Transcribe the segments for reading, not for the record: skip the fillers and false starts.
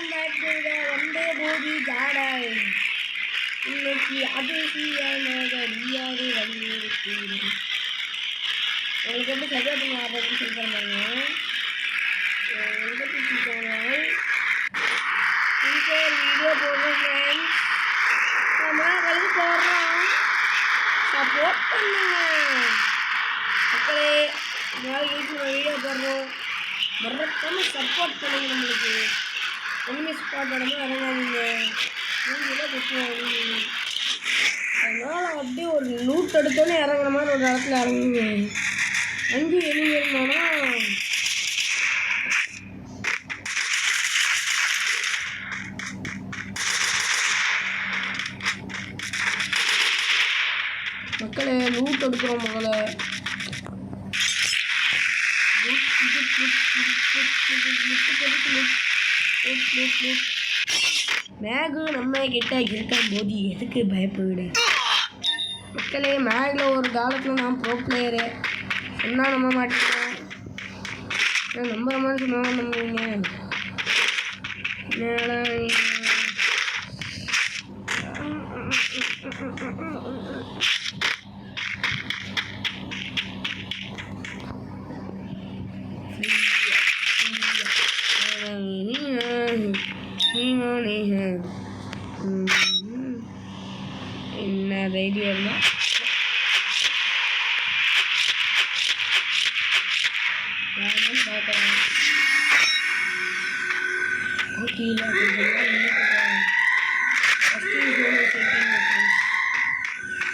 வந்தே போதி ஜாடாய் இன்னைக்கு அதிசயமாக நீயாரு வந்திருக்கிறேன். உங்களுக்கு எப்படி சஜா பண்ணுவாங்க சொல்கிறாங்க. வீடியோ போடுறோம் ஃப்ரெண்ட்ஸ், நம்மளுக்கு போடுறோம், சப்போர்ட் பண்ணுங்க மக்களே. நாளைக்கு வீடியோ போடுறோம், மறக்காம சப்போர்ட் பண்ணுங்க. நம்மளுக்கு எனிமி ஸ்பாட் உடனே இறங்காதீங்க, அதனால் அப்படியே ஒரு லூட் எடுத்தோன்னே இறங்குற மாதிரி ஒரு இடத்துல இறங்குங்க. அஞ்சு எனிமி இருந்தானா மக்களே லூட் எடுக்கிறோம். முதல்ல மேகு நம்ம கிட்ட இருக்கும் போது எதுக்கு பயப்படு மக்களே. மேகில் ஒரு காலத்தில் நான் ப்ரோ பிளேயரு சொன்னால் நம்ப மாட்டேன், நம்புற மாதிரி சொன்னாலும் நம்புவீங்க. என்ன தைரியம் தான் பார்க்குறேன்.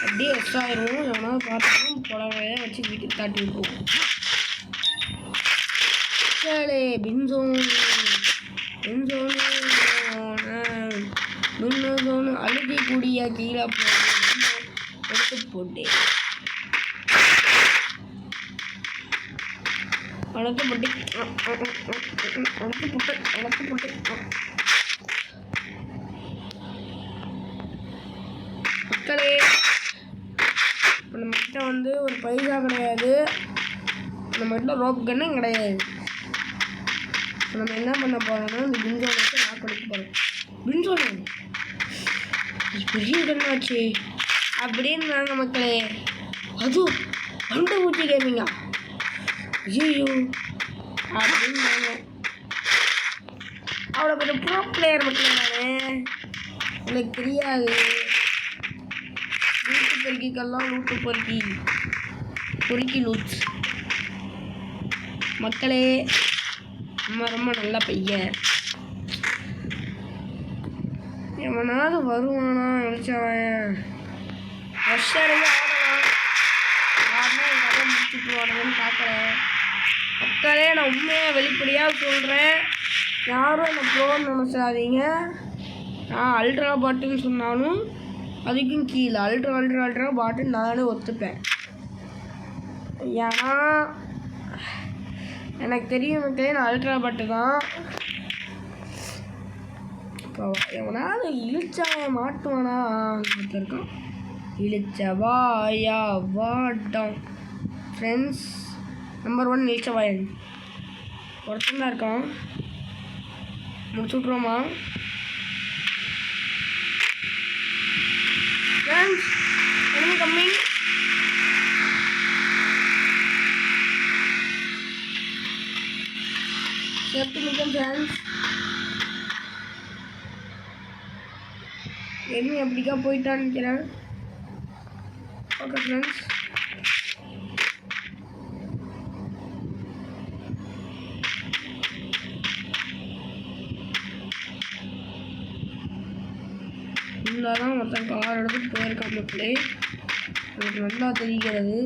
அப்படியே எக்ஸ்ட்ரா ஆயிரும். எவனாவது பார்த்தோம் புடவைய வச்சு வீட்டுக்கு தாட்டி விட்டுருவோம். சரி பின்சோனு அழுகக்கூடிய கீழே எடுத்து போட்டேன். மக்களே நம்மகிட்ட வந்து ஒரு பைசா கிடையாது, நம்மகிட்ட ரோப் கன்னும் கிடையாது. நம்ம என்ன பண்ண போறோம்னா இந்த பின்சோனை வச்சு லாக் பண்ணிக்க போகிறோம். பின்சோனு பெரிய கண்ணாச்சு அப்படின்னாங்க மக்களே. அதுவும் பண்டை ஊற்றி கேமிங்கா ஐயோ அப்படின்னாங்க. அவ்வளோ பெரிய ப்ரோ பிளேயர் மக்களே, நான் எனக்கு தெரியாது. லூட்டு பொறுக்கிக்கெல்லாம் லூட்டு பொறுக்கி லூட் மக்களே. ரொம்ப நல்ல பையன். எவனாவது வருவானா நினச்சவன் வருஷம் ஆடலாம், யாருன்னா என் கதை முடிச்சுட்டு வாடுங்கன்னு பார்க்குறேன் மக்களே. நான் உண்மையாக வெளிப்படையாக சொல்கிறேன், யாரும் என்னை ப்ரோன்னு நினச்சாதீங்க. நான் அல்ட்ரா பாட்டுன்னு சொன்னாலும் அதுக்கும் கீழே அல்ட்ரா பாட்டுன்னு நானே ஒத்துப்பேன். ஏன்னா எனக்கு தெரியும் மக்களே, நான் அல்ட்ரா பாட்டு தான். இப்போ எவனாவது இழிச்சாய மாட்டுவானா இருக்கான். இழிச்சவாயா வாட்டம் ஃப்ரெண்ட்ஸ். நம்பர் 1 இழிச்சவாயன் ஒருத்தன் தான் இருக்கான். முடிச்சு விட்ருவோமா ஃப்ரெண்ட்ஸ்? enemy coming. சேஃப்டி மிக்கம் ஃப்ரெண்ட்ஸ். enemy அப்படிக்கா போயிட்டான்னு நினைக்கிறேன். ஓகே ஃப்ரெண்ட்ஸ், தான் ஒருத்தன் கார் எடுத்துட்டு போயிருக்கான் மக்களே. எனக்கு நல்லா தெரிகிறது.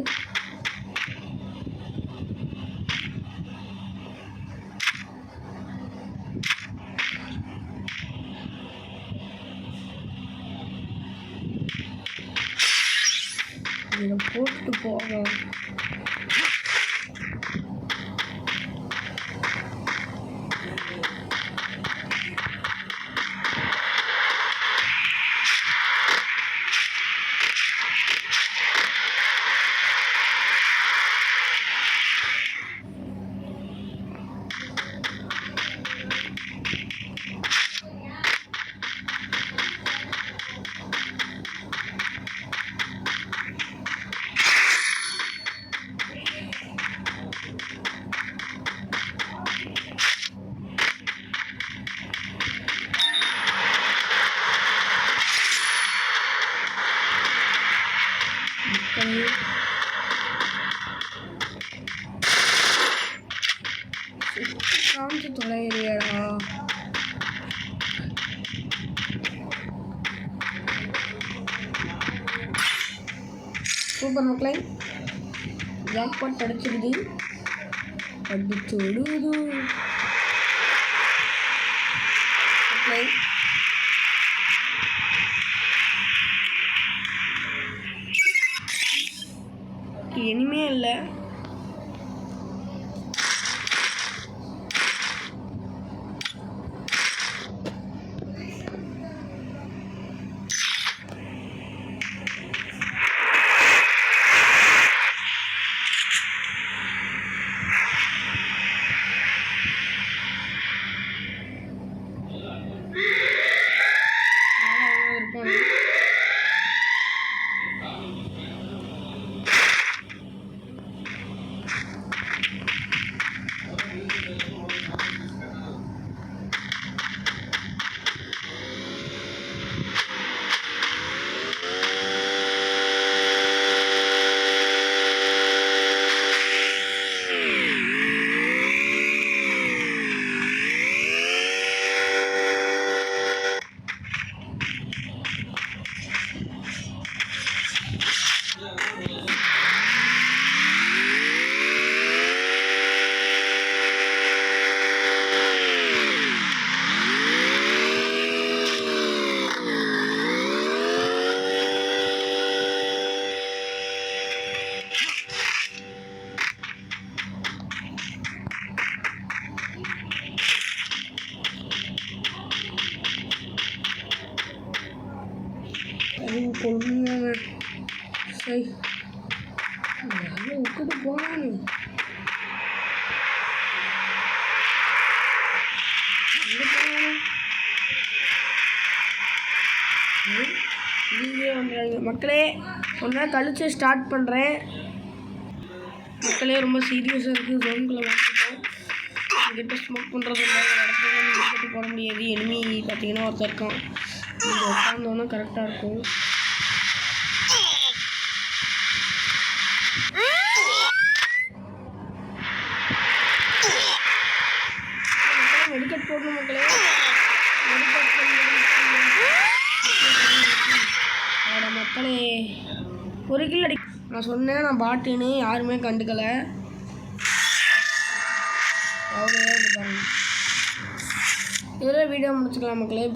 இதை போட்டு போவோம். காமிச்சு தொலைறியாடா. சூப்பர் மக்களே, ஜாக்பாட் அடிச்சிடுது. அடிச்சோடுது மக்களே. இனிமே இல்லை. கொள்ளுங்க. சரி, விட்டுட்டு போனானு மக்களே. கொஞ்ச நேரம் கழிச்சு ஸ்டார்ட் பண்ணுறேன் மக்களே. ரொம்ப சீரியஸாக இருக்குது. ஜோனுக்குள்ளே வந்துட்டோம். கிட்ட ஸ்மோக் பண்ணுறது இல்லை. ஒரு இடத்துல விட்டுட்டு போட முடியாது. எனிமி பார்த்தீங்கன்னா ஒருத்தர் இருக்கான். நீங்கள் உட்காந்தோன்னா கரெக்டாக இருக்கும். மெடிக்கெட் போடணும் மக்களே. மக்களே, ஒரு கில் அடி. நான் சொன்னேன் நான் பாட்டுன்னு, யாருமே கண்டுக்கலை. அவ்வளோ பாருங்க. இதில் வீடியோ முடிச்சுக்கலாம் மக்களே.